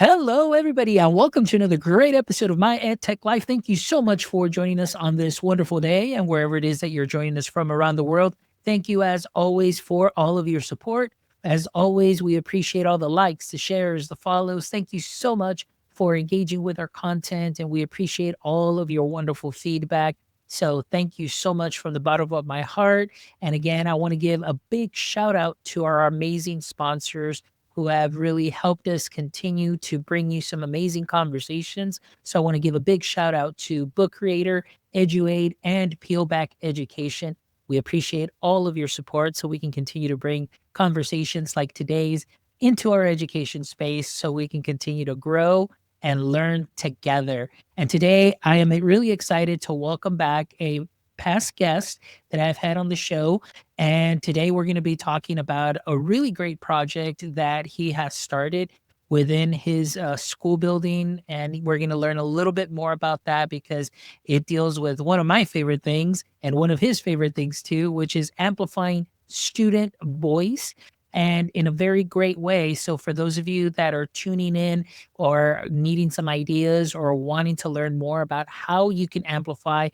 Hello, everybody, and welcome to another great episode of My EdTech Life. Thank you so much for joining us on this wonderful day, and wherever it is that you're joining us from around the world. Thank you, as always, for all of your support. As always, we appreciate all the likes, the shares, the follows. Thank you so much for engaging with our content, and we appreciate all of your wonderful feedback. So thank you so much from the bottom of my heart. And again, I want to give a big shout out to our amazing sponsors who have really helped us continue to bring you some amazing conversations. So I want to give a big shout out to Book Creator, EduAid, and Peelback Education. We appreciate all of your support so we can continue to bring conversations like today's into our education space so we can continue to grow and learn together. And today I am really excited to welcome back a past guest that I've had on the show. And today we're going to be talking about a really great project that he has started within his school building. And we're going to learn a little bit more about that because it deals with one of my favorite things and one of his favorite things too, which is amplifying student voice and in a very great way. So for those of you that are tuning in or needing some ideas or wanting to learn more about how you can amplify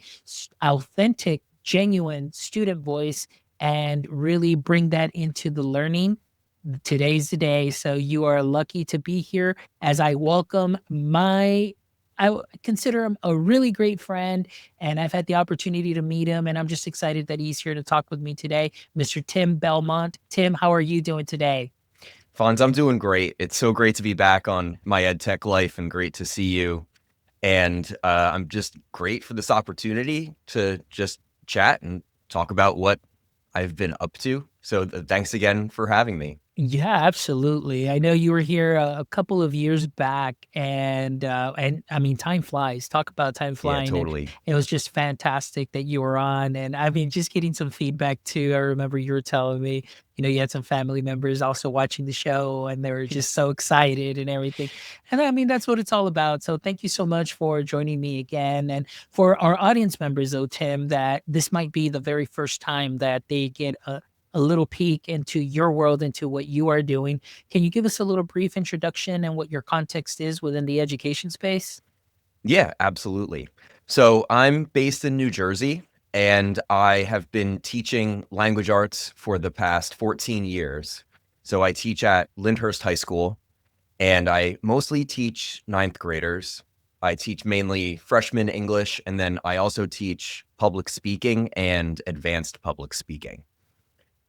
authentic, genuine student voice and really bring that into the learning, today's the day. So you are lucky to be here as I welcome consider him a really great friend, and I've had the opportunity to meet him, and I'm just excited that he's here to talk with me today, Mr. Tim Belmont. Tim, how are you doing today? Fonz, I'm doing great. It's so great to be back on My EdTech Life and great to see you. And I'm just great for this opportunity to just chat and talk about what I've been up to. So thanks again for having me. Yeah, absolutely. I know you were here a couple of years back, and I mean, time flies. Talk about time Yeah, flying, and totally. it was just fantastic that you were on. And I mean, just getting some feedback too. I remember you were telling me, you had some family members also watching the show, and they were just so excited and everything. And I mean, that's what it's all about. So thank you so much for joining me again. And for our audience members, though, Tim, that this might be the very first time that they get a little peek into your world, into what you are doing. Can you give us a little brief introduction and what your context is within the education space? Yeah, absolutely. So I'm based in New Jersey and I have been teaching language arts for the past 14 years. So I teach at Lyndhurst High School and I mostly teach ninth graders. I teach mainly freshman English, and then I also teach public speaking and advanced public speaking.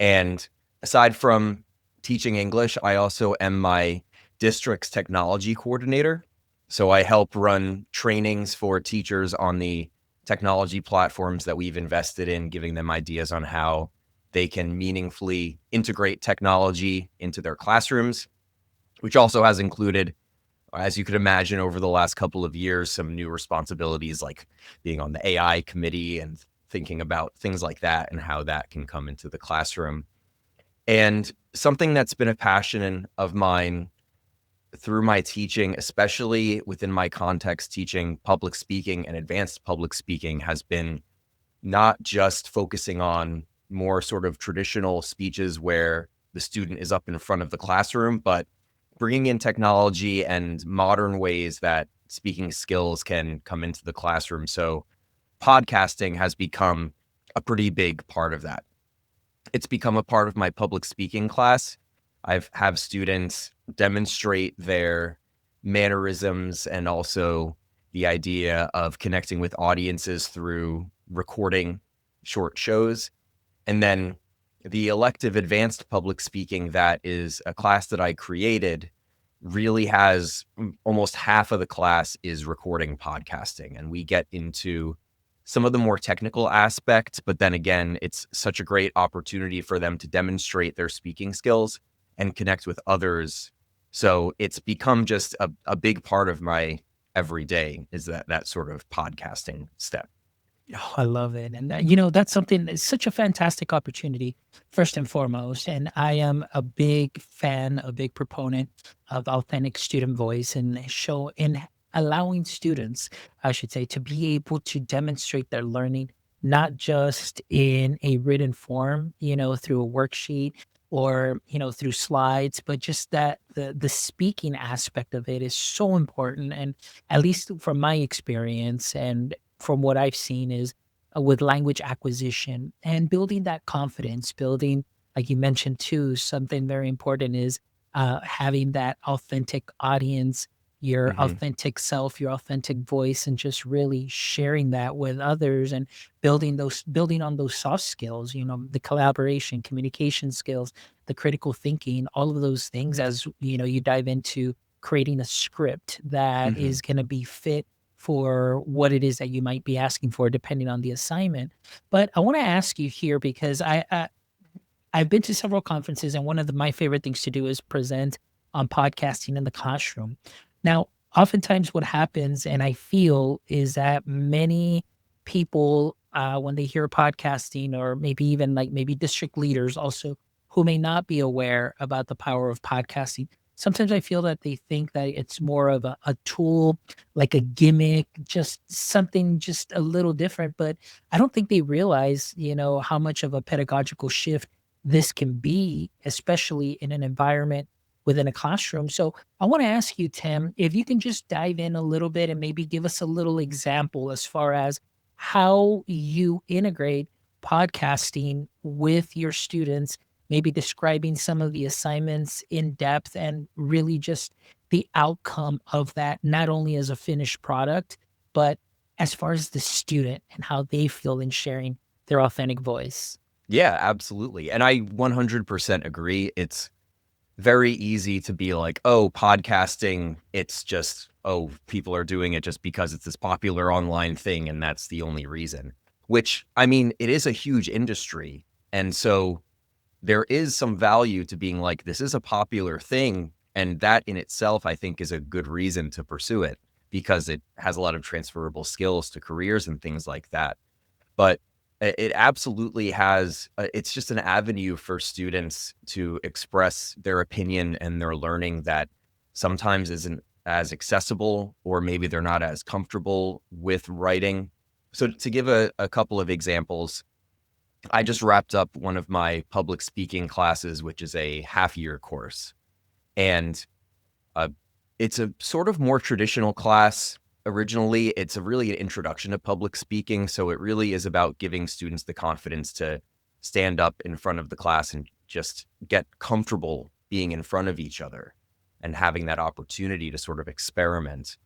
And aside from teaching English, I also am my district's technology coordinator. So I help run trainings for teachers on the technology platforms that we've invested in, giving them ideas on how they can meaningfully integrate technology into their classrooms, which also has included, as you could imagine, over the last couple of years, some new responsibilities like being on the AI committee and thinking about things like that and how that can come into the classroom. And something that's been a passion of mine through my teaching, especially within my context, teaching public speaking and advanced public speaking, has been not just focusing on more sort of traditional speeches where the student is up in front of the classroom, but bringing in technology and modern ways that speaking skills can come into the classroom. So podcasting has become a pretty big part of that. It's become a part of my public speaking class. I've have students demonstrate their mannerisms and also the idea of connecting with audiences through recording short shows. And then the elective advanced public speaking, that is a class that I created, really has almost half of the class is recording podcasting. And we get into some of the more technical aspects, but then again, it's such a great opportunity for them to demonstrate their speaking skills and connect with others. So it's become just a big part of my everyday, is that sort of podcasting step. Oh, I love it. And that's something that's such a fantastic opportunity, first and foremost. And I am a big fan, a big proponent of authentic student voice and show in allowing students, I should say, to be able to demonstrate their learning, not just in a written form, through a worksheet, or, through slides, but just that the speaking aspect of it is so important. And at least from my experience and from what I've seen is with language acquisition and building that confidence, building, like you mentioned too, something very important is having that authentic audience, your Hmm. authentic self, your authentic voice, and just really sharing that with others and building on those soft skills, the collaboration, communication skills, the critical thinking, all of those things as you dive into creating a script that Hmm. is going to be fit for what it is that you might be asking for depending on the assignment. But I want to ask you here because I've been to several conferences, and one of my favorite things to do is present on podcasting in the classroom. Now, oftentimes what happens, and I feel, is that many people, when they hear podcasting, or maybe even like maybe district leaders also who may not be aware about the power of podcasting, sometimes I feel that they think that it's more of a tool, like a gimmick, just something just a little different. But I don't think they realize, how much of a pedagogical shift this can be, especially in an environment within a classroom. So I want to ask you, Tim, if you can just dive in a little bit and maybe give us a little example as far as how you integrate podcasting with your students, maybe describing some of the assignments in depth and really just the outcome of that, not only as a finished product, but as far as the student and how they feel in sharing their authentic voice. Yeah, absolutely. And I 100% agree. It's very easy to be like, oh, podcasting, it's just, oh, people are doing it just because it's this popular online thing and that's the only reason. Which, I mean, it is a huge industry. And so there is some value to being like, this is a popular thing. And that in itself, I think, is a good reason to pursue it because it has a lot of transferable skills to careers and things like that. But it absolutely has, it's just an avenue for students to express their opinion and their learning that sometimes isn't as accessible, or maybe they're not as comfortable with writing. So to give a couple of examples, I just wrapped up one of my public speaking classes, which is a half-year course. And uh, it's a sort of more traditional class. Originally, it's really an introduction to public speaking. So it really is about giving students the confidence to stand up in front of the class and just get comfortable being in front of each other and having that opportunity to sort of experiment.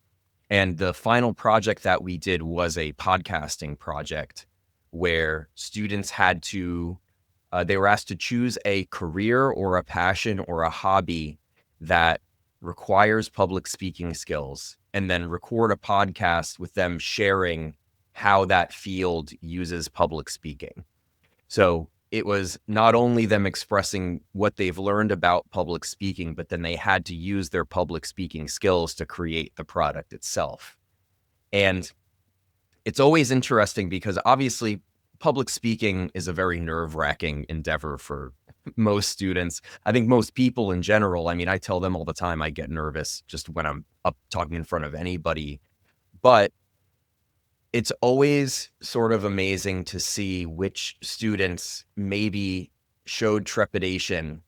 And the final project that we did was a podcasting project where students had to, they were asked to choose a career or a passion or a hobby that requires public speaking skills, and then record a podcast with them sharing how that field uses public speaking. So it was not only them expressing what they've learned about public speaking, but then they had to use their public speaking skills to create the product itself. And it's always interesting because obviously public speaking is a very nerve-wracking endeavor for most students. I think most people in general. I mean, I tell them all the time I get nervous just when I'm up talking in front of anybody. But it's always sort of amazing to see which students maybe showed trepidation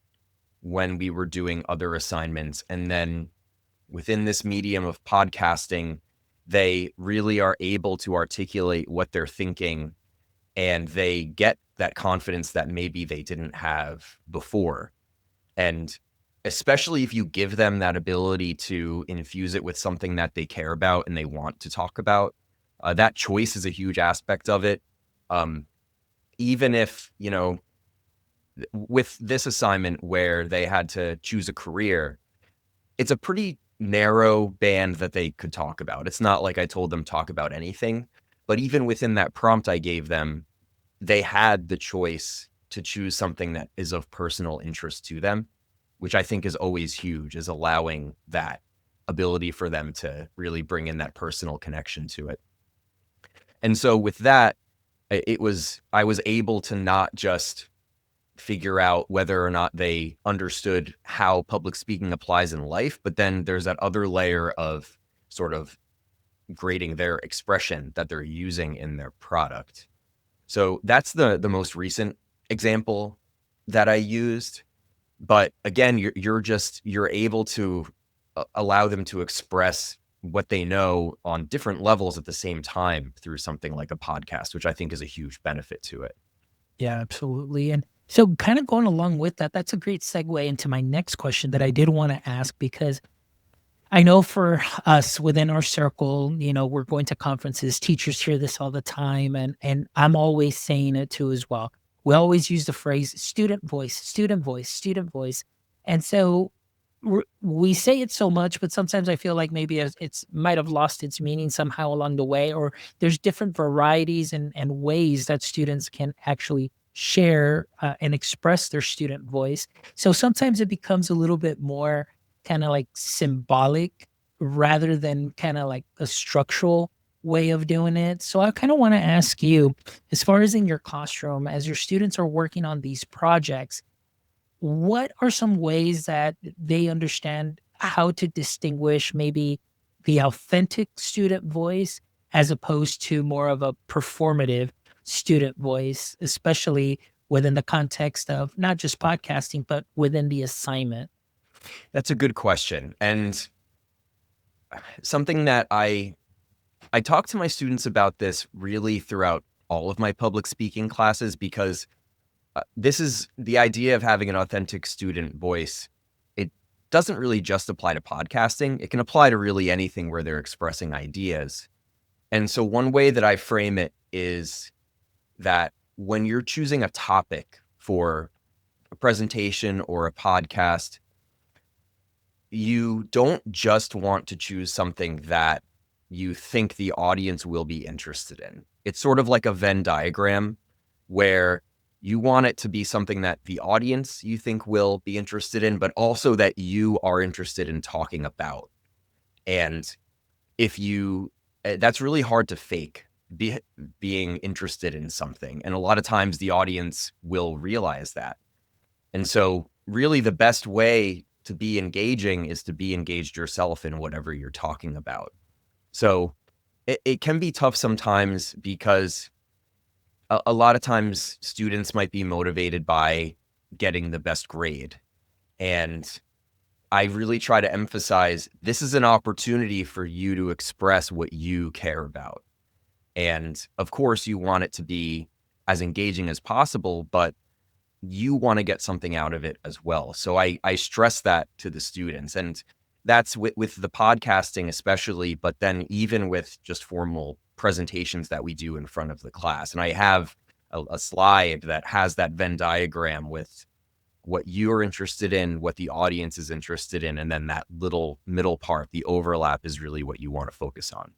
when we were doing other assignments. And then within this medium of podcasting, they really are able to articulate what they're thinking, and they get that confidence that maybe they didn't have before. And especially if you give them that ability to infuse it with something that they care about and they want to talk about, that choice is a huge aspect of it. Um, Even if, with this assignment where they had to choose a career, it's a pretty narrow band that they could talk about. It's not like I told them talk about anything, but even within that prompt I gave them, they had the choice to choose something that is of personal interest to them, which I think is always huge, is allowing that ability for them to really bring in that personal connection to it. And so with that, I was able to not just figure out whether or not they understood how public speaking applies in life, but then there's that other layer of sort of grading their expression that they're using in their product. So that's the most recent example that I used. But again, you're able to allow them to express what they know on different levels at the same time through something like a podcast, which I think is a huge benefit to it. Yeah, absolutely. And so, kind of going along with that, that's a great segue into my next question that I did want to ask because I know for us within our circle, we're going to conferences, teachers hear this all the time, and I'm always saying it too as well. We always use the phrase student voice, student voice, student voice. And so we say it so much, but sometimes I feel like maybe it's might have lost its meaning somehow along the way, or there's different varieties and ways that students can actually share and express their student voice. So sometimes it becomes a little bit more kind of like symbolic rather than kind of like a structural way of doing it. So I kind of want to ask you, as far as in your classroom, as your students are working on these projects, what are some ways that they understand how to distinguish maybe the authentic student voice as opposed to more of a performative student voice, especially within the context of not just podcasting, but within the assignment? That's a good question. And something that I talk to my students about this really throughout all of my public speaking classes because this is the idea of having an authentic student voice. It doesn't really just apply to podcasting. It can apply to really anything where they're expressing ideas. And so one way that I frame it is that when you're choosing a topic for a presentation or a podcast, you don't just want to choose something that you think the audience will be interested in. It's sort of like a Venn diagram where you want it to be something that the audience you think will be interested in, but also that you are interested in talking about. And if you, that's really hard to fake being interested in something. And a lot of times the audience will realize that. And so really the best way to be engaging is to be engaged yourself in whatever you're talking about. So it can be tough sometimes because a lot of times students might be motivated by getting the best grade. And I really try to emphasize this is an opportunity for you to express what you care about. And of course, you want it to be as engaging as possible, but you want to get something out of it as well. So I stress that to the students. And that's with the podcasting especially, but then even with just formal presentations that we do in front of the class. And I have a slide that has that Venn diagram with what you're interested in, what the audience is interested in, and then that little middle part, the overlap, is really what you want to focus on.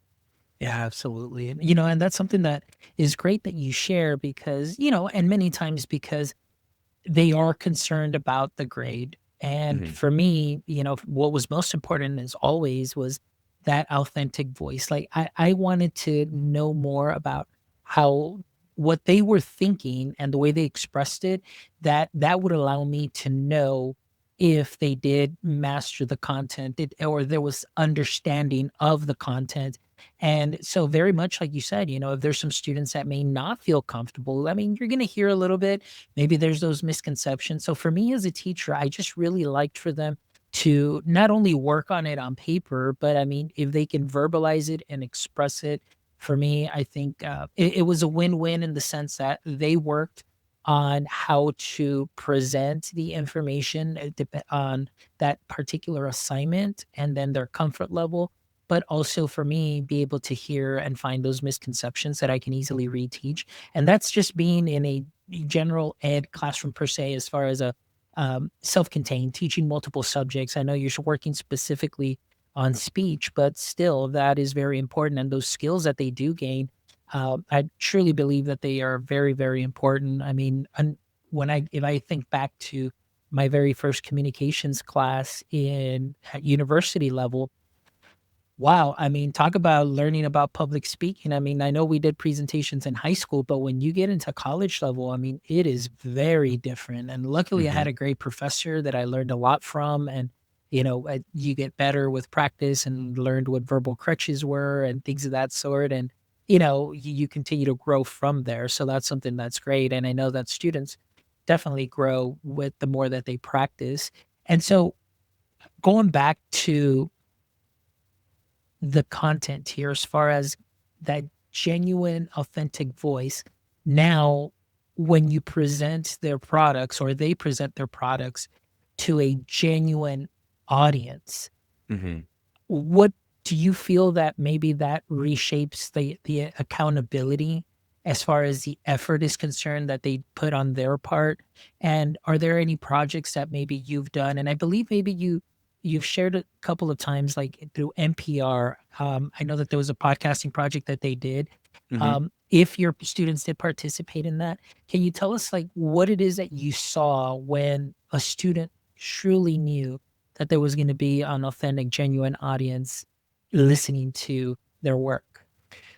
Yeah, absolutely. And, and that's something that is great that you share because, and many times because they are concerned about the grade. And Mhm. for me, what was most important as always was that authentic voice. Like I wanted to know more about how what they were thinking and the way they expressed it, that would allow me to know if they did master the content or there was understanding of the content. And so very much like you said, if there's some students that may not feel comfortable, I mean, you're going to hear a little bit. Maybe there's those misconceptions. So for me as a teacher, I just really liked for them to not only work on it on paper, but I mean, if they can verbalize it and express it, for me, I think it was a win-win in the sense that they worked on how to present the information on that particular assignment and then their comfort level, but also for me, be able to hear and find those misconceptions that I can easily reteach. And that's just being in a general ed classroom per se, as far as a self-contained teaching multiple subjects. I know you're working specifically on speech, but still that is very important. And those skills that they do gain, I truly believe that they are very, very important. I mean, if I think back to my very first communications class at university level, wow, I mean, talk about learning about public speaking. I mean, I know we did presentations in high school, but when you get into college level, I mean, it is very different. And luckily, I had Mhm. a great professor that I learned a lot from. And, you get better with practice and learned what verbal crutches were and things of that sort. And, you continue to grow from there. So that's something that's great. And I know that students definitely grow with the more that they practice. And so going back to the content here, as far as that genuine, authentic voice, now when you present their products or they present their products to a genuine audience, hmm what do you feel that maybe that reshapes the accountability as far as the effort is concerned that they put on their part? And are there any projects that maybe you've done? And I believe maybe you've shared a couple of times, like through NPR. I know that there was a podcasting project that they did. hmm If your students did participate in that, can you tell us like what it is that you saw when a student truly knew that there was going to be an authentic, genuine audience listening to their work?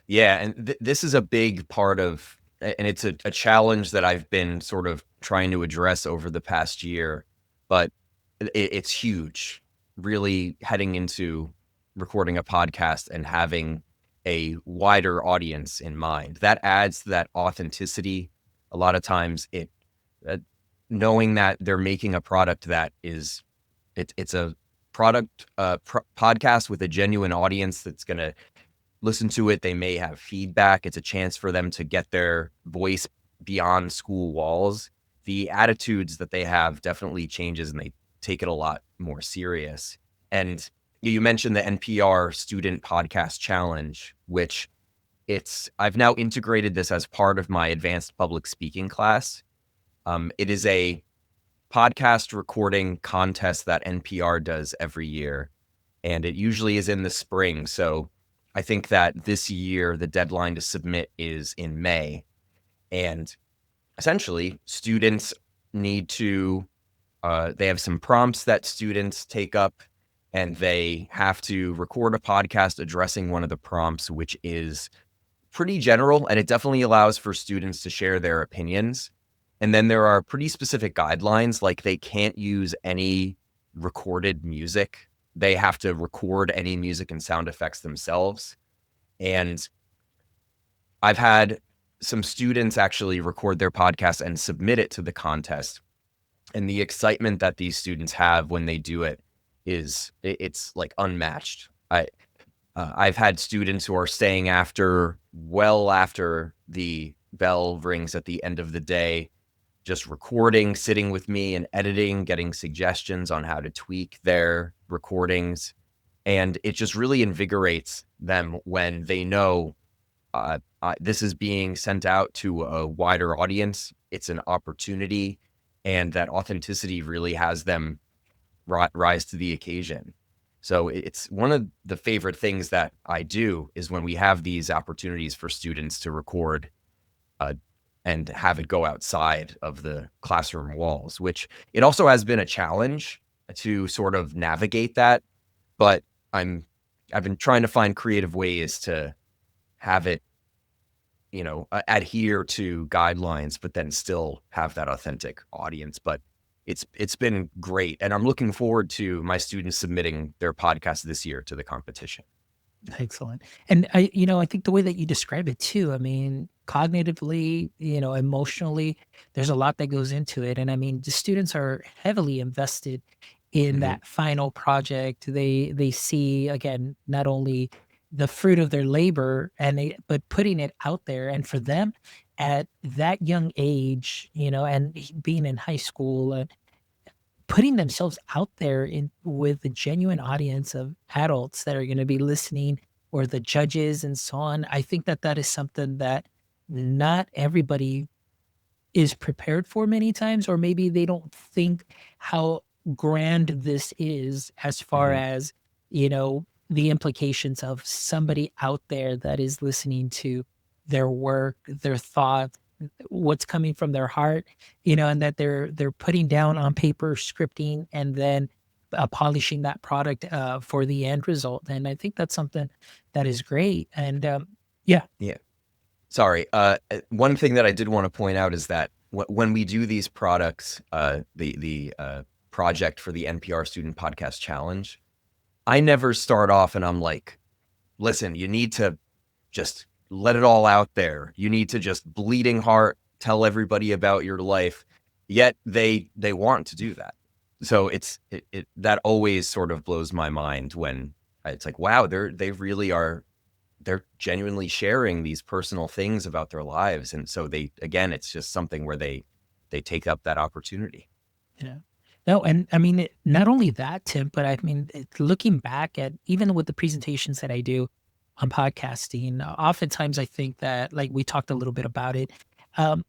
Yeah, and this is a big part of, and it's a challenge that I've been sort of trying to address over the past year, but it's huge. Really heading into recording a podcast and having a wider audience in mind. That adds to that authenticity. A lot of times, uh, knowing that they're making a product that is, it's a product podcast with a genuine audience that's going to listen to it. They may have feedback. It's a chance for them to get their voice beyond school walls. The attitudes that they have definitely changes and they take it a lot more serious. And you mentioned the NPR Student Podcast Challenge, which I've now integrated this as part of my advanced public speaking class. It is a podcast recording contest that NPR does every year, and it usually is in the spring. So I think that this year the deadline to submit is in May, and essentially students need to they have some prompts that students take up, and they have to record a podcast addressing one of the prompts, which is pretty general, and it definitely allows for students to share their opinions. And then there are pretty specific guidelines, like they can't use any recorded music. They have to record any music and sound effects themselves. And I've had some students actually record their podcast and submit it to the contest. And the excitement that these students have when they do it it's like unmatched. I've had students who are staying well after the bell rings at the end of the day, just recording, sitting with me and editing, getting suggestions on how to tweak their recordings. And it just really invigorates them when they know this is being sent out to a wider audience. It's an opportunity, and that authenticity really has them rise to the occasion. So it's one of the favorite things that I do is when we have these opportunities for students to record uh, and have it go outside of the classroom walls, which it also has been a challenge to sort of navigate that. But I've been trying to find creative ways to have it, adhere to guidelines, but then still have that authentic audience. But it's been great. And I'm looking forward to my students submitting their podcast this year to the competition. Excellent. And I think the way that you describe it too, I mean, cognitively, emotionally, there's a lot that goes into it. And I mean, the students are heavily invested in hmm that final project. They see again not only the fruit of their labor but putting it out there. And for them at that young age, and being in high school and putting themselves out there in with a genuine audience of adults that are going to be listening, or the judges and so on. I think that that is something that not everybody is prepared for many times, or maybe they don't think how grand this is as far hmm as, the implications of somebody out there that is listening to their work, their thoughts, what's coming from their heart, and that they're putting down on paper, scripting, and then polishing that product for the end result. And I think that's something that is great. And yeah, Yeah. Sorry. One thing that I did want to point out is that when we do these products, the project for the NPR Student Podcast Challenge, I never start off and I'm like, listen, you need to just let it all out there. You need to just bleeding heart tell everybody about your life. yet they want to do that. So that always sort of blows my mind when it's like, wow, they're genuinely sharing these personal things about their lives. And so it's just something where they take up that opportunity. Yeah. No, and I mean, not only that, Tim, but I mean, looking back at even with the presentations that I do on podcasting, oftentimes I think that, like we talked a little bit about it, um,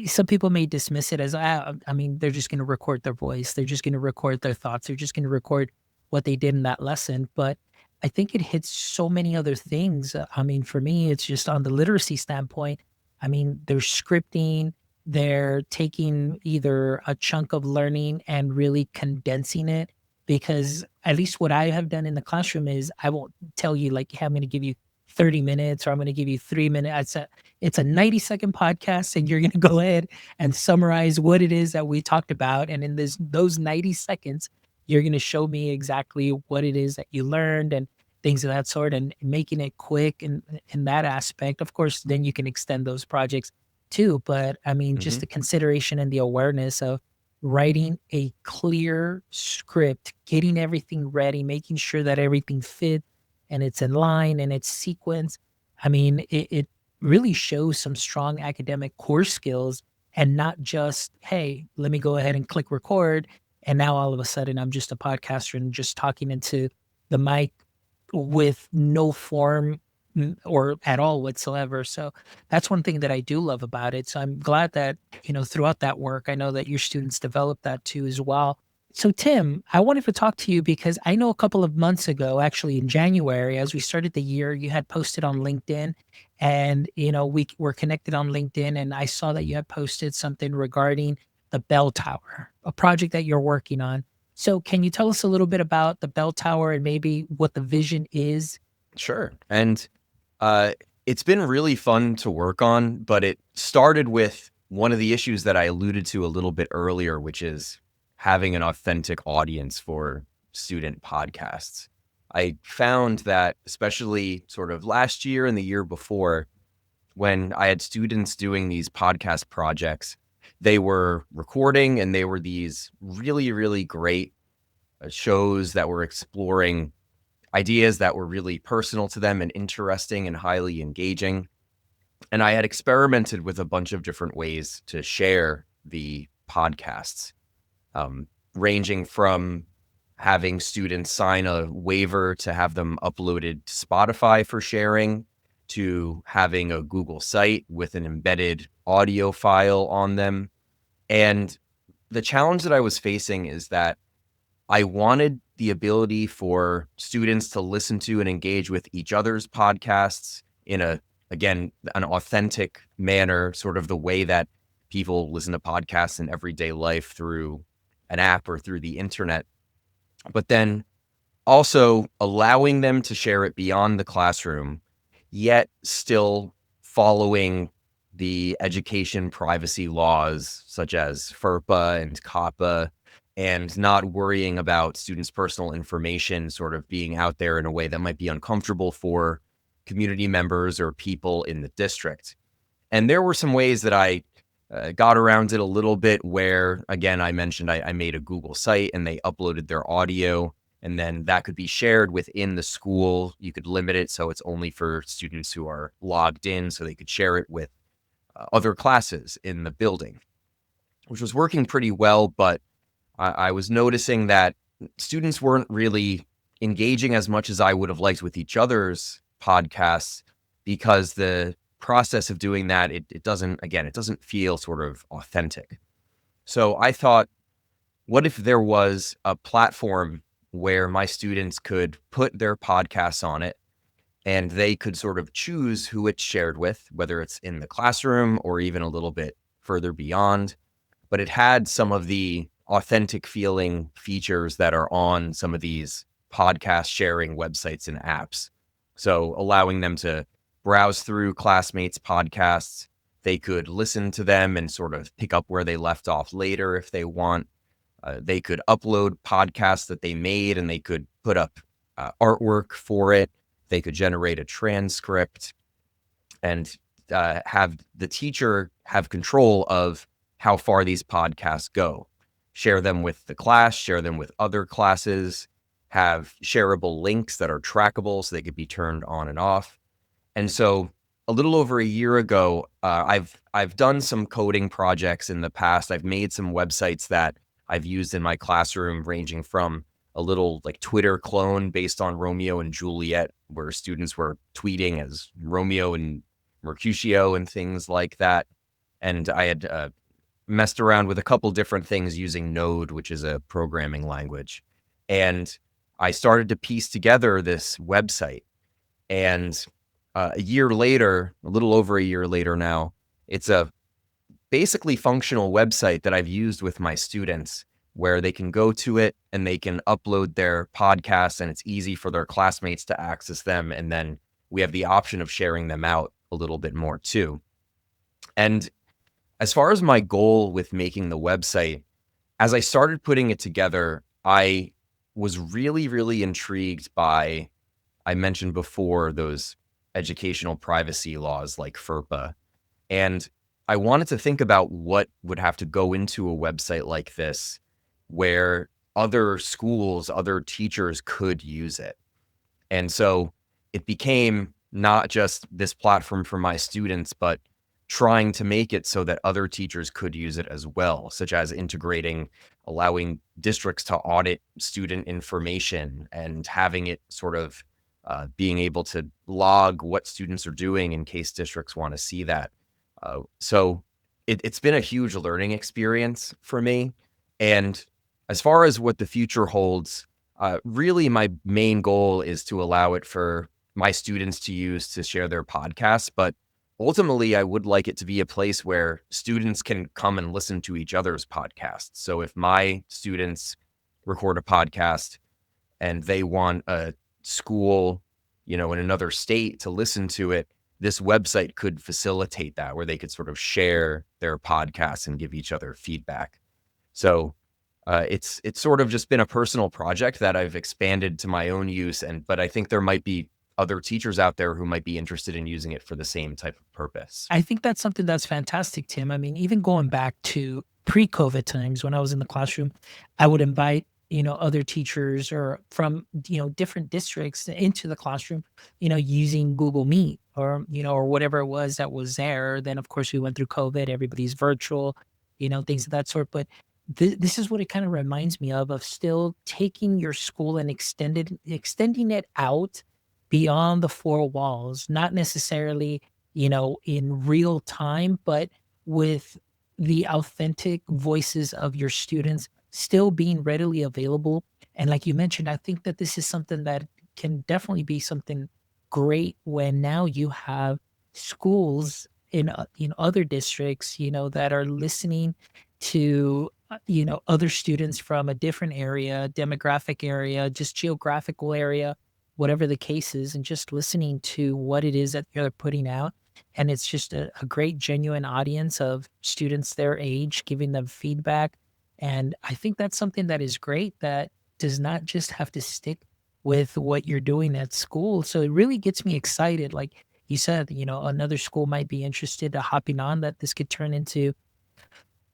some people may dismiss it as, I mean, they're just going to record their voice, they're just going to record their thoughts, they're just going to record what they did in that lesson. But I think it hits so many other things. I mean, for me, it's just on the literacy standpoint. I mean, there's scripting, they're taking either a chunk of learning and really condensing it, because at least what I have done in the classroom is I won't tell you like, hey, I'm going to give you 30 minutes or I'm going to give you 3 minutes. It's a 90-second podcast and you're going to go ahead and summarize what it is that we talked about. And in those 90 seconds, you're going to show me exactly what it is that you learned and things of that sort, and making it quick in that aspect. Of course, then you can extend those projects too. But I mean, just Hmm. the consideration and the awareness of writing a clear script, getting everything ready, making sure that everything fits and it's in line and it's sequenced. I mean, it really shows some strong academic core skills, and not just, hey, let me go ahead and click record. And now all of a sudden I'm just a podcaster and just talking into the mic with no form or at all whatsoever. So that's one thing that I do love about it. So I'm glad that, throughout that work, I know that your students develop that too as well. So Tim, I wanted to talk to you because I know a couple of months ago, actually in January, as we started the year, you had posted on LinkedIn, and, we were connected on LinkedIn, and I saw that you had posted something regarding the bell tower, a project that you're working on. So can you tell us a little bit about the bell tower and maybe what the vision is? Sure. And uh, it's been really fun to work on, but it started with one of the issues that I alluded to a little bit earlier, which is having an authentic audience for student podcasts. I found that, especially sort of last year and the year before, when I had students doing these podcast projects, they were recording and they were these really, really great shows that were exploring ideas that were really personal to them and interesting and highly engaging. And I had experimented with a bunch of different ways to share the podcasts, um, ranging from having students sign a waiver to have them uploaded to Spotify for sharing, to having a Google site with an embedded audio file on them. And the challenge that I was facing is that I wanted the ability for students to listen to and engage with each other's podcasts in again, an authentic manner, sort of the way that people listen to podcasts in everyday life through an app or through the internet. But then also allowing them to share it beyond the classroom, yet still following the education privacy laws such as FERPA and COPPA, and not worrying about students' personal information sort of being out there in a way that might be uncomfortable for community members or people in the district. And there were some ways that I got around it a little bit where, again, I mentioned I made a Google site and they uploaded their audio, and then that could be shared within the school. You could limit it so it's only for students who are logged in, so they could share it with other classes in the building, which was working pretty well. But I was noticing that students weren't really engaging as much as I would have liked with each other's podcasts, because the process of doing that, it doesn't feel sort of authentic. So I thought, what if there was a platform where my students could put their podcasts on it and they could sort of choose who it's shared with, whether it's in the classroom or even a little bit further beyond, but it had some of the authentic feeling features that are on some of these podcast sharing websites and apps. So allowing them to browse through classmates' podcasts, they could listen to them and sort of pick up where they left off later if they want. They could upload podcasts that they made and they could put up artwork for it. They could generate a transcript and have the teacher have control of how far these podcasts go. Share them with the class, share them with other classes, have shareable links that are trackable so they could be turned on and off. And so a little over a year ago, I've done some coding projects in the past. I've made some websites that I've used in my classroom, ranging from a little like Twitter clone based on Romeo and Juliet, where students were tweeting as Romeo and Mercutio and things like that. And I had messed around with a couple different things using Node, which is a programming language. And I started to piece together this website. And a year later, a little over a year later now, it's a basically functional website that I've used with my students, where they can go to it and they can upload their podcasts, and it's easy for their classmates to access them. And then we have the option of sharing them out a little bit more too. And as far as my goal with making the website, as I started putting it together, I was really, really intrigued by, I mentioned before, those educational privacy laws like FERPA. And I wanted to think about what would have to go into a website like this where other schools, other teachers could use it. And so it became not just this platform for my students, but trying to make it so that other teachers could use it as well, such as integrating, allowing districts to audit student information and having it sort of being able to log what students are doing in case districts want to see that. So it's been a huge learning experience for me. And as far as what the future holds, really my main goal is to allow it for my students to use to share their podcasts. But ultimately, I would like it to be a place where students can come and listen to each other's podcasts. So if my students record a podcast and they want a school, in another state to listen to it, this website could facilitate that, where they could sort of share their podcasts and give each other feedback. So it's sort of just been a personal project that I've expanded to my own use, but I think there might be other teachers out there who might be interested in using it for the same type of purpose. I think that's something that's fantastic, Tim. I mean, even going back to pre-COVID times when I was in the classroom, I would invite, other teachers or from, different districts into the classroom, using Google Meet or, or whatever it was that was there. Then, of course, we went through COVID, everybody's virtual, things of that sort. But this is what it kind of reminds me of still taking your school and extending it out beyond the four walls, not necessarily, in real time, but with the authentic voices of your students still being readily available. And like you mentioned, I think that this is something that can definitely be something great when now you have schools in other districts, that are listening to other students from a different area, demographic area, just geographical area, whatever the case is, and just listening to what it is that they're putting out. And it's just a great, genuine audience of students their age, giving them feedback. And I think that's something that is great, that does not just have to stick with what you're doing at school. So it really gets me excited. Like you said, another school might be interested in hopping on, that this could turn into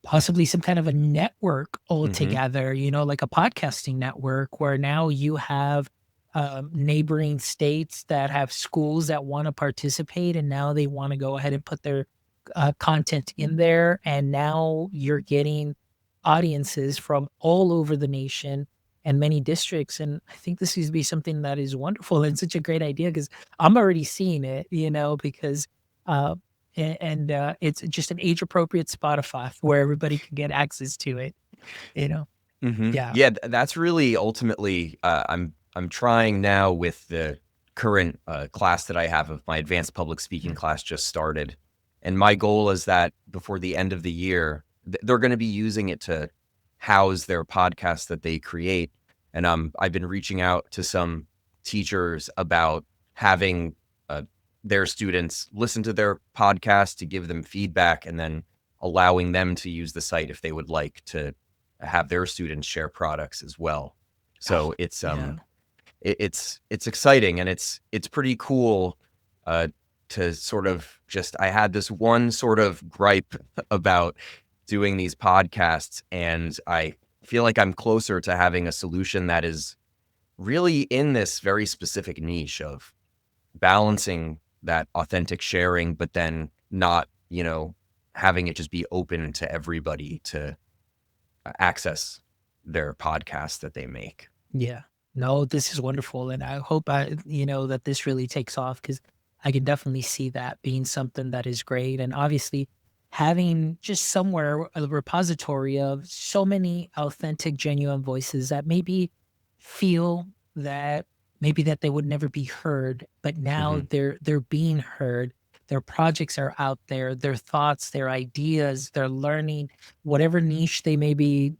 possibly some kind of a network altogether, like a podcasting network, where now you have neighboring states that have schools that want to participate, and now they want to go ahead and put their content in there. And now you're getting audiences from all over the nation and many districts. And I think this is be something that is wonderful and such a great idea, because I'm already seeing it, because it's just an age appropriate Spotify where everybody can get access to it, Yeah. Yeah, that's really ultimately, I'm trying now with the current class that I have of my advanced public speaking class just started. And my goal is that before the end of the year, they're going to be using it to house their podcasts that they create. And I've been reaching out to some teachers about having their students listen to their podcast to give them feedback, and then allowing them to use the site if they would like to have their students share products as well. So it's it's exciting, and it's pretty cool to sort of I had this one sort of gripe about doing these podcasts, and I feel like I'm closer to having a solution that is really in this very specific niche of balancing that authentic sharing, but then not, having it just be open to everybody to access their podcast that they make. Yeah. No, this is wonderful. And I hope that this really takes off, because I can definitely see that being something that is great. And obviously having just somewhere a repository of so many authentic, genuine voices that maybe feel that maybe that they would never be heard, but now Hmm. they're being heard. Their projects are out there, their thoughts, their ideas, their learning, whatever niche they may be,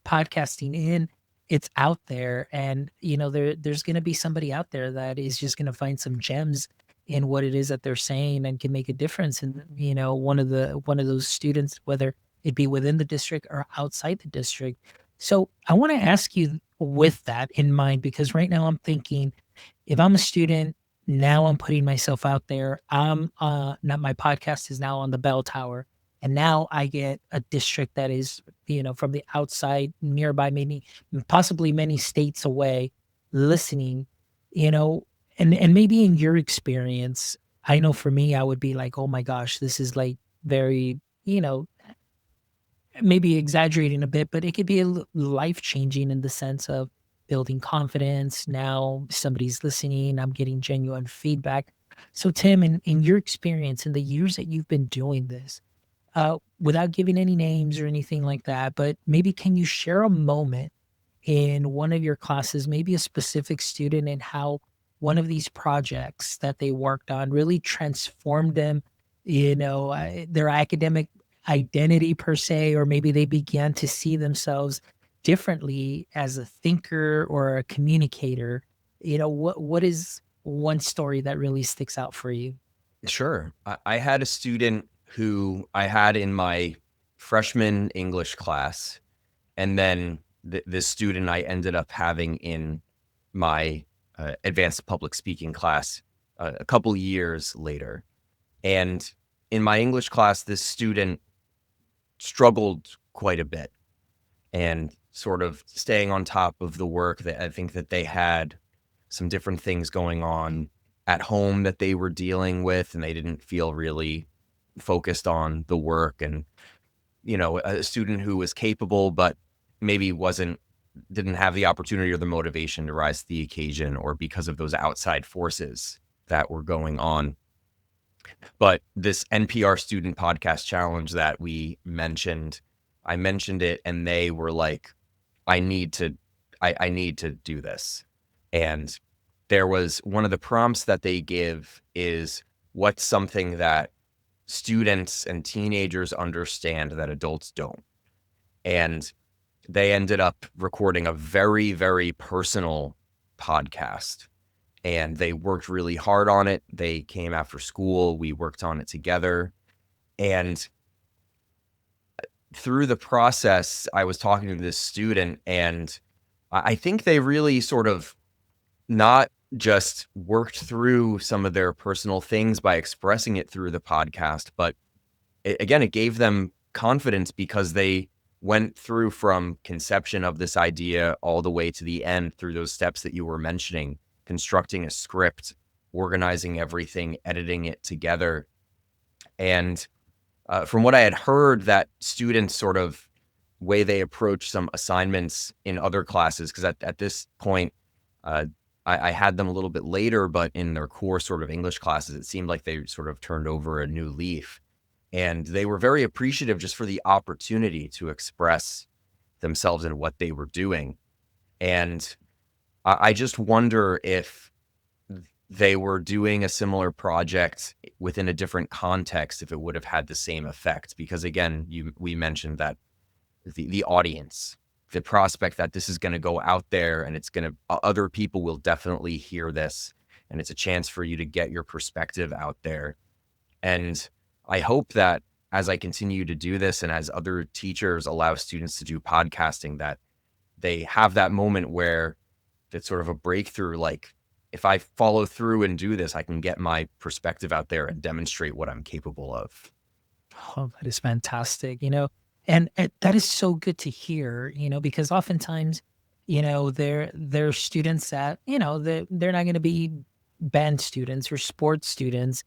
podcasting in, it's out there. And there's going to be somebody out there that is just going to find some gems in what it is that they're saying, and can make a difference in one of those students, whether it be within the district or outside the district. So I want to ask you, with that in mind, because right now I'm thinking, if I'm a student, now I'm putting myself out there. I'm now my podcast is now on the bell tower, and now I get a district that is, from the outside, nearby, maybe possibly many states away, listening, you know, and maybe in your experience, I know for me, I would be like, oh my gosh, this is like very, maybe exaggerating a bit, but it could be life changing in the sense of building confidence. Now somebody's listening, I'm getting genuine feedback. So, Tim, in your experience, in the years that you've been doing this, without giving any names or anything like that, but maybe can you share a moment in one of your classes, maybe a specific student, and how one of these projects that they worked on really transformed them, their academic identity per se, or maybe they began to see themselves differently as a thinker or a communicator? What is one story that really sticks out for you? Sure. I had a student who I had in my freshman English class, and then this student I ended up having in my advanced public speaking class a couple years later. And in my English class, this student struggled quite a bit and sort of staying on top of the work. That I think that they had some different things going on at home that they were dealing with, and they didn't feel really focused on the work. And, a student who was capable, but maybe didn't have the opportunity or the motivation to rise to the occasion, or because of those outside forces that were going on. But this NPR Student Podcast challenge that I mentioned it, and they were like, I need to do this. And there was one of the prompts that they give is, what's something that students and teenagers understand that adults don't? And they ended up recording a very, very personal podcast, and they worked really hard on it. They came after school. We worked on it together. And through the process, I was talking to this student, and I think they really sort of not just worked through some of their personal things by expressing it through the podcast, but it gave them confidence, because they went through from conception of this idea all the way to the end through those steps that you were mentioning, constructing a script, organizing everything, editing it together. And from what I had heard, that students sort of way they approach some assignments in other classes, because at this point, I had them a little bit later, but in their core sort of English classes, it seemed like they sort of turned over a new leaf. And they were very appreciative just for the opportunity to express themselves in what they were doing. And I just wonder if they were doing a similar project within a different context, if it would have had the same effect. Because again, we mentioned that the audience, the prospect that this is going to go out there, and other people will definitely hear this, and it's a chance for you to get your perspective out there. And I hope that as I continue to do this, and as other teachers allow students to do podcasting, that they have that moment where it's sort of a breakthrough. Like, if I follow through and do this, I can get my perspective out there and demonstrate what I'm capable of. Oh, that is fantastic, and that is so good to hear, because oftentimes, there are students that, they're not going to be band students or sports students,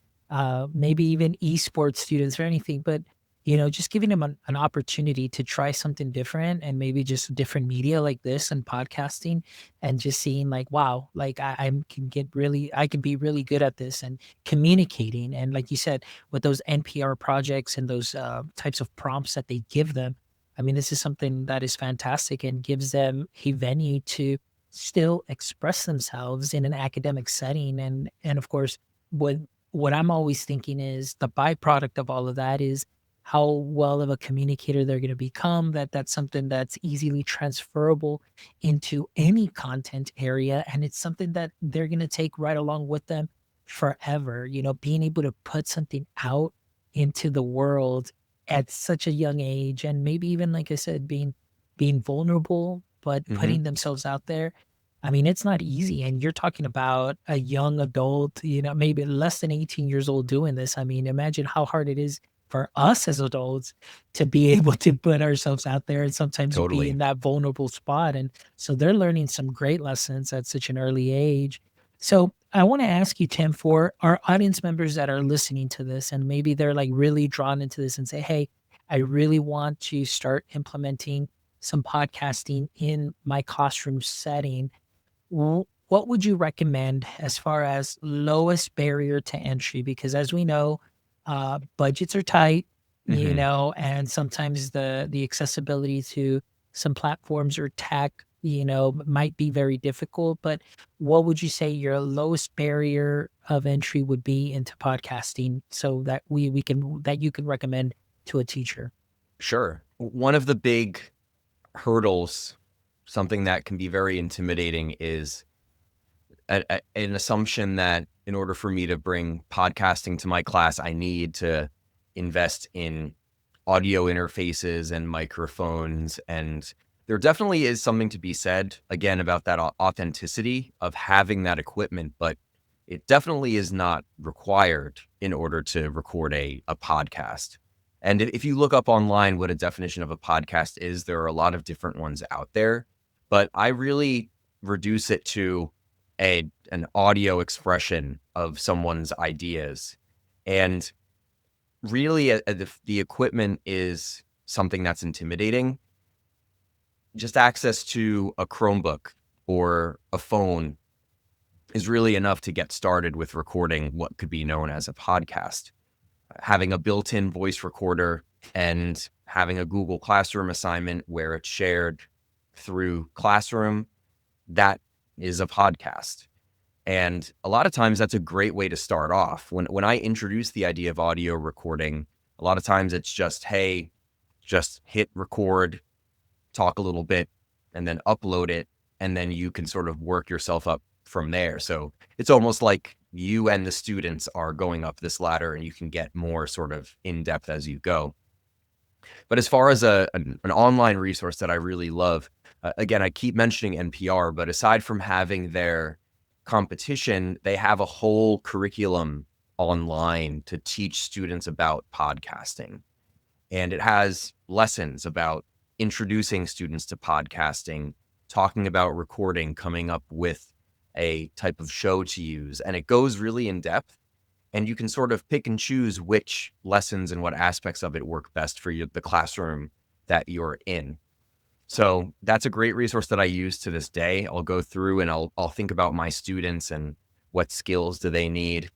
maybe even esports students or anything, but, just giving them an opportunity to try something different and maybe just different media like this and podcasting and just seeing like, wow, like I can be really good at this and communicating. And like you said, with those NPR projects and those types of prompts that they give them. I mean, this is something that is fantastic and gives them a venue to still express themselves in an academic setting. And of course, what what I'm always thinking is the byproduct of all of that is how well of a communicator they're going to become. That's something that's easily transferable into any content area, and it's something that they're going to take right along with them forever, being able to put something out into the world at such a young age and maybe even like I said being vulnerable but Hmm. putting themselves out there. I mean, it's not easy, and you're talking about a young adult, maybe less than 18 years old doing this. I mean, imagine how hard it is for us as adults to be able to put ourselves out there and sometimes be Totally. in that vulnerable spot, and so they're learning some great lessons at such an early age. So I want to ask you, Tim, for our audience members that are listening to this and maybe they're like really drawn into this and say, hey, I really want to start implementing some podcasting in my classroom setting. What would you recommend as far as lowest barrier to entry? Because as we know, budgets are tight, Hmm. and sometimes the accessibility to some platforms or tech, might be very difficult. But what would you say your lowest barrier of entry would be into podcasting, so that we can that you can recommend to a teacher? Sure. One of the big hurdles, something that can be very intimidating, is an assumption that in order for me to bring podcasting to my class, I need to invest in audio interfaces and microphones. And there definitely is something to be said, again, about that authenticity of having that equipment, but it definitely is not required in order to record a podcast. And if you look up online what a definition of a podcast is, there are a lot of different ones out there, but I really reduce it to an audio expression of someone's ideas. And really, the equipment is something that's intimidating. Just access to a Chromebook or a phone is really enough to get started with recording what could be known as a podcast. Having a built-in voice recorder and having a Google Classroom assignment where it's shared through Classroom, that is a podcast. And a lot of times that's a great way to start off. When I introduce the idea of audio recording, a lot of times it's just, hey, just hit record, talk a little bit, and then upload it. And then you can sort of work yourself up from there. So it's almost like you and the students are going up this ladder and you can get more sort of in depth as you go. But as far as an online resource that I really love, again, I keep mentioning NPR, but aside from having their competition, they have a whole curriculum online to teach students about podcasting. And it has lessons about introducing students to podcasting, talking about recording, coming up with a type of show to use. And it goes really in depth. And you can sort of pick and choose which lessons and what aspects of it work best for you, the classroom that you're in. So that's a great resource that I use to this day. I'll go through and I'll think about my students and what skills do they need.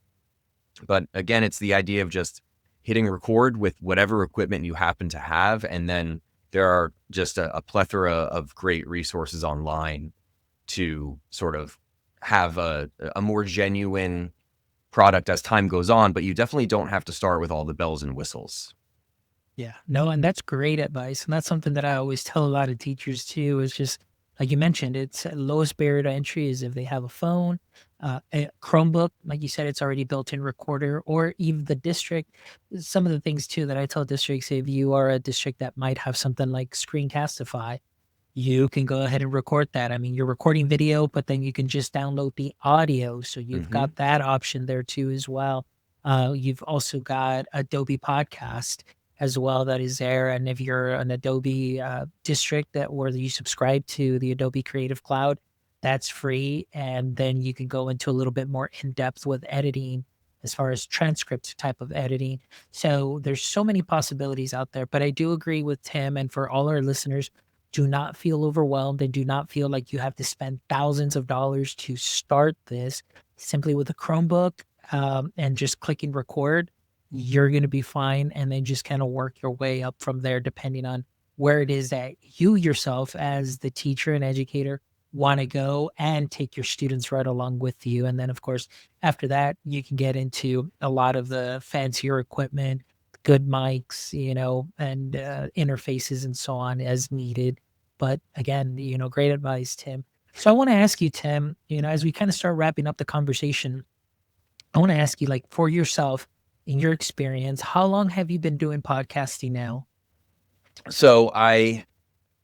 But again, it's the idea of just hitting record with whatever equipment you happen to have. And then there are just a plethora of great resources online to sort of have a more genuine product as time goes on, but you definitely don't have to start with all the bells and whistles. Yeah, no, and that's great advice. And that's something that I always tell a lot of teachers too, is just like you mentioned, it's lowest barrier to entry is if they have a phone, a Chromebook, like you said, it's already built in recorder, or even the district. Some of the things too that I tell districts, if you are a district that might have something like Screencastify, you can go ahead and record that. I mean, you're recording video, but then you can just download the audio. So you've Hmm. got that option there too as well. You've also got Adobe Podcast. as well that is there. And if you're an Adobe district where you subscribe to the Adobe Creative Cloud, that's free. And then you can go into a little bit more in depth with editing as far as transcript type of editing. So there's so many possibilities out there. But I do agree with Tim, and for all our listeners, do not feel overwhelmed and do not feel like you have to spend thousands of dollars to start this. Simply with a Chromebook and just clicking record, you're going to be fine. And then just kind of work your way up from there, depending on where it is that you yourself, as the teacher and educator, want to go, and take your students right along with you. And then, of course, after that, you can get into a lot of the fancier equipment, good mics, and interfaces and so on as needed. But again, great advice, Tim. So I want to ask you, Tim, as we kind of start wrapping up the conversation, I want to ask you, like, for yourself, in your experience, how long have you been doing podcasting now? So I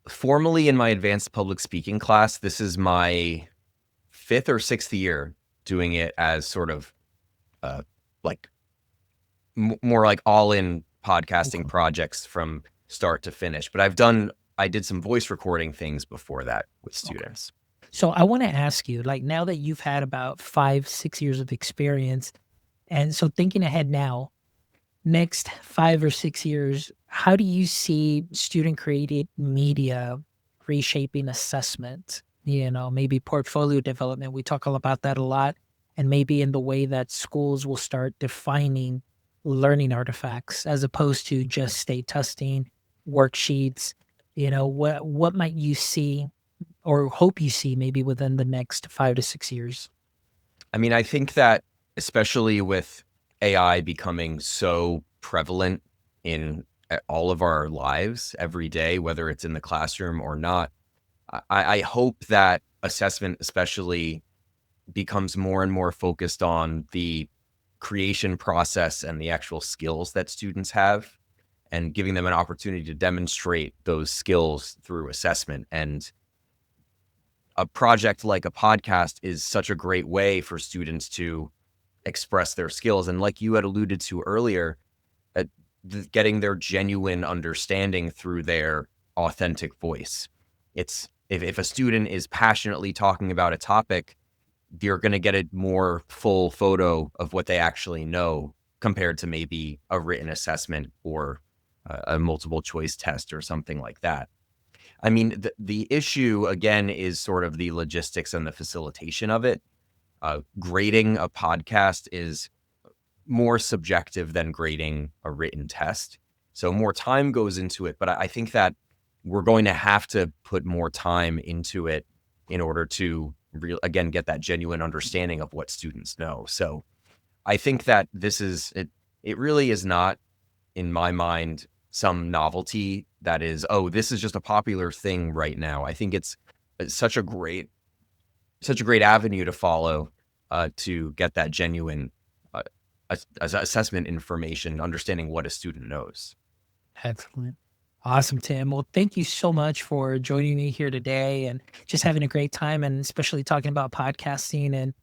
formally, in my advanced public speaking class, this is my 5th or 6th year doing it as sort of like more like all-in podcasting Okay. projects from start to finish. But I did some voice recording things before that with Okay. students. So I want to ask you, like, now that you've had about 5, 6 years of experience, and so thinking ahead now, next 5 or 6 years, how do you see student created media reshaping assessment? Maybe portfolio development. We talk all about that a lot. And maybe in the way that schools will start defining learning artifacts as opposed to just state testing, worksheets. What might you see or hope you see maybe within the next 5 to 6 years? I mean, I think that especially with AI becoming so prevalent in all of our lives every day, whether it's in the classroom or not, I hope that assessment especially becomes more and more focused on the creation process and the actual skills that students have, and giving them an opportunity to demonstrate those skills through assessment. And a project like a podcast is such a great way for students to express their skills. And like you had alluded to earlier, uh, getting their genuine understanding through their authentic voice. It's if a student is passionately talking about a topic, you're going to get a more full photo of what they actually know compared to maybe a written assessment or a multiple choice test or something like that. I mean, the issue again is sort of the logistics and the facilitation of it. Grading a podcast is more subjective than grading a written test. So more time goes into it, but I think that we're going to have to put more time into it in order to again, get that genuine understanding of what students know. So I think that it really is not, in my mind, some novelty that is, oh, this is just a popular thing right now. I think it's such a great avenue to follow to get that genuine assessment information, understanding what a student knows. Excellent. Awesome, Tim. Well, thank you so much for joining me here today and just having a great time, and especially talking about podcasting and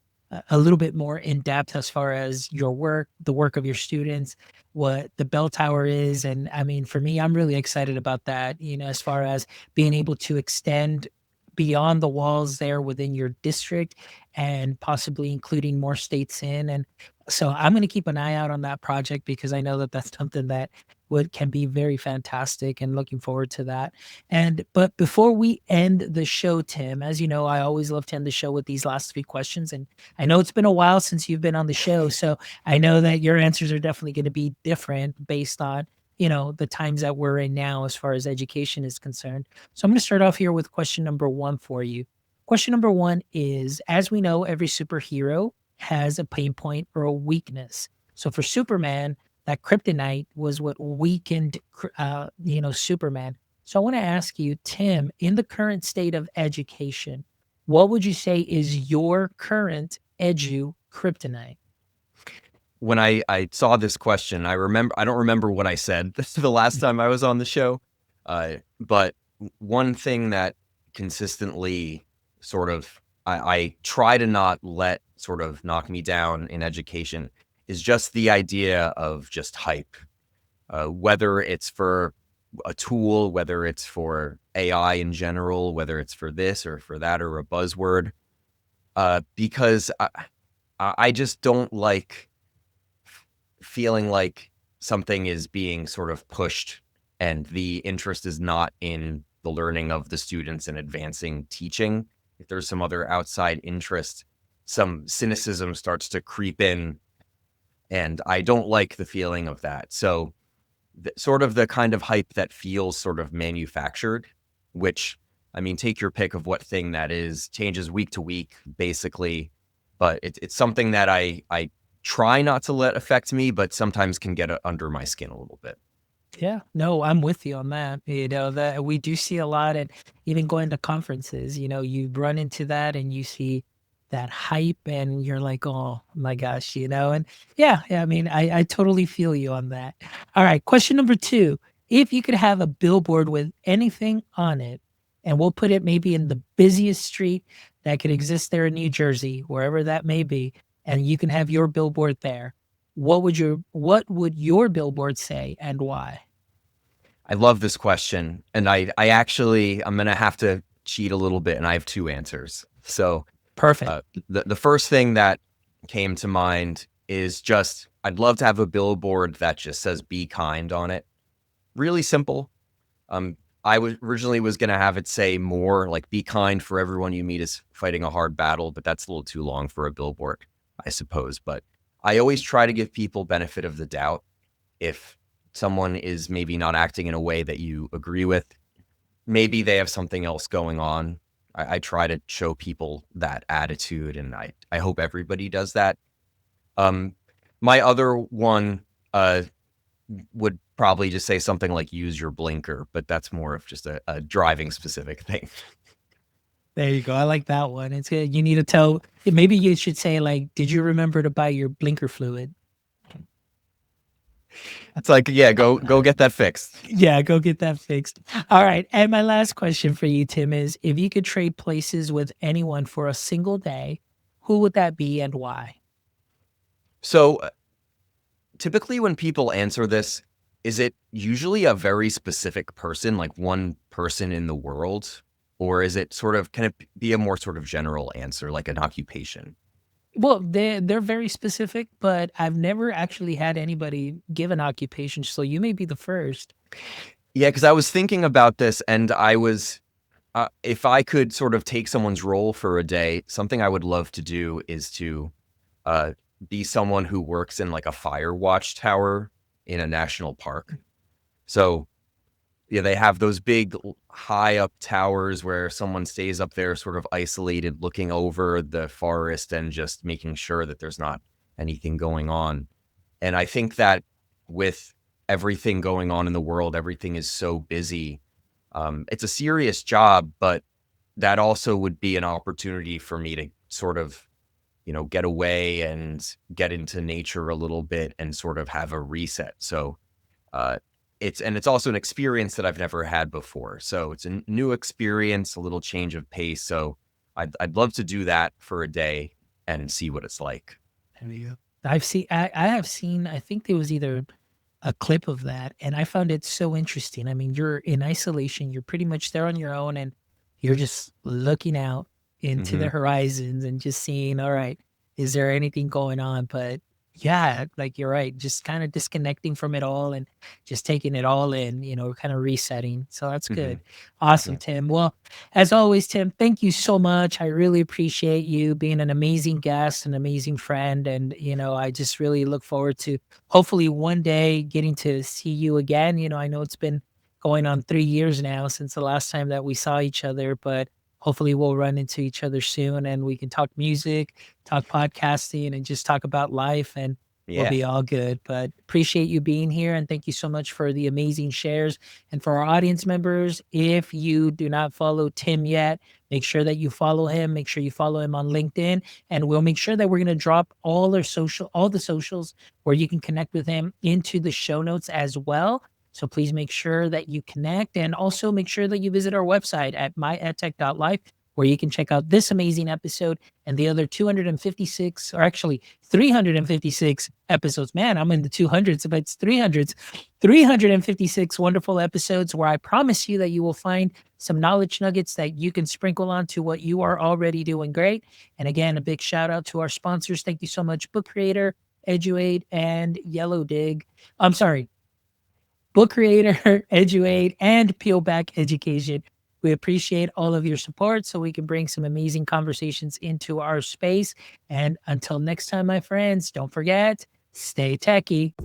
a little bit more in depth as far as your work, the work of your students, what the bell tower is. And I mean, for me, I'm really excited about that, as far as being able to extend beyond the walls there within your district and possibly including more states in. And so I'm going to keep an eye out on that project because I know that that's something that can be very fantastic, and looking forward to that. But before we end the show, Tim, as you know, I always love to end the show with these last 3 questions. And I know it's been a while since you've been on the show, so I know that your answers are definitely going to be different based on, the times that we're in now as far as education is concerned. So I'm going to start off here with question number 1 for you. Question number 1 is, as we know, every superhero has a pain point or a weakness. So for Superman, that kryptonite was what weakened, Superman. So I want to ask you, Tim, in the current state of education, what would you say is your current kryptonite? When I saw this question, I don't remember what I said the last time I was on the show. But one thing that consistently sort of I try to not let sort of knock me down in education is just the idea of just hype. whether it's for a tool, whether it's for AI in general, whether it's for this or for that or a buzzword, because I just don't like feeling like something is being sort of pushed and the interest is not in the learning of the students and advancing teaching. If there's some other outside interest, some cynicism starts to creep in, and I don't like the feeling of that. So sort of the kind of hype that feels sort of manufactured, which, I mean, take your pick of what thing that is, changes week to week, basically. But it's something that I try not to let affect me, but sometimes can get under my skin a little bit. Yeah, no, I'm with you on that. That we do see a lot, and even going to conferences, you run into that and you see that hype and you're like, oh my gosh, and yeah, I mean, I totally feel you on that. All right, question number 2. If you could have a billboard with anything on it, and we'll put it maybe in the busiest street that could exist there in New Jersey, wherever that may be, and you can have your billboard there, what would your billboard say and why? I love this question. And I'm going to have to cheat a little bit, and I have 2 answers. So Perfect. the first thing that came to mind is just, I'd love to have a billboard that just says "Be kind" on it. Really simple. I originally was going to have it say more like "Be kind, for everyone you meet is fighting a hard battle," but that's a little too long for a billboard, I suppose. But I always try to give people benefit of the doubt. If someone is maybe not acting in a way that you agree with, maybe they have something else going on. I try to show people that attitude, and I hope everybody does that. My other one would probably just say something like "Use your blinker," but that's more of just a driving specific thing. There you go. I like that one. It's good. You need to tell. Maybe you should say like, "Did you remember to buy your blinker fluid?" It's like, yeah, go get that fixed. Yeah, go get that fixed. All right. And my last question for you, Tim, is if you could trade places with anyone for a single day, who would that be and why? So typically when people answer this, is it usually a very specific person, like one person in the world? Or is it sort of, can it be a more sort of general answer, like an occupation? Well, they're very specific, but I've never actually had anybody give an occupation, so you may be the first. Yeah, because I was thinking about this, and I was, if I could sort of take someone's role for a day, something I would love to do is to uh, be someone who works in like a fire watch tower in a national park. So yeah, they have those big high up towers where someone stays up there sort of isolated, looking over the forest and just making sure that there's not anything going on. And I think that with everything going on in the world, everything is so busy. It's a serious job, but that also would be an opportunity for me to sort of, get away and get into nature a little bit and sort of have a reset. So, it's also an experience that I've never had before. So it's a new experience, a little change of pace. So I'd love to do that for a day and see what it's like. There you go. I have seen, I think there was either a clip of that, and I found it so interesting. I mean, you're in isolation, you're pretty much there on your own, and you're just looking out into the Hmm. horizons and just seeing, all right, is there anything going on? But yeah, like you're right, just kind of disconnecting from it all and just taking it all in, kind of resetting. So that's Hmm. good. Awesome, Yeah. Tim. Well, as always, Tim, thank you so much. I really appreciate you being an amazing guest, an amazing friend. And, I just really look forward to hopefully one day getting to see you again. I know it's been going on 3 years now since the last time that we saw each other, but hopefully we'll run into each other soon and we can talk music, talk podcasting, and just talk about life, and we'll Yeah. be all good. But appreciate you being here. And thank you so much for the amazing shares. And for our audience members, if you do not follow Tim yet, make sure that you follow him. Make sure you follow him on LinkedIn. And we'll make sure that we're going to drop all the socials where you can connect with him into the show notes as well. So please make sure that you connect, and also make sure that you visit our website at myedtech.life, where you can check out this amazing episode and the other 256, or actually 356 episodes. Man, I'm in the 200s, but it's 356 wonderful episodes where I promise you that you will find some knowledge nuggets that you can sprinkle onto what you are already doing great. And again, a big shout out to our sponsors. Thank you so much, Book Creator, Eduate, and Yellow Dig. I'm sorry, Book Creator, Eduate, and Peel Back Education. We appreciate all of your support so we can bring some amazing conversations into our space. And until next time, my friends, don't forget, stay techie.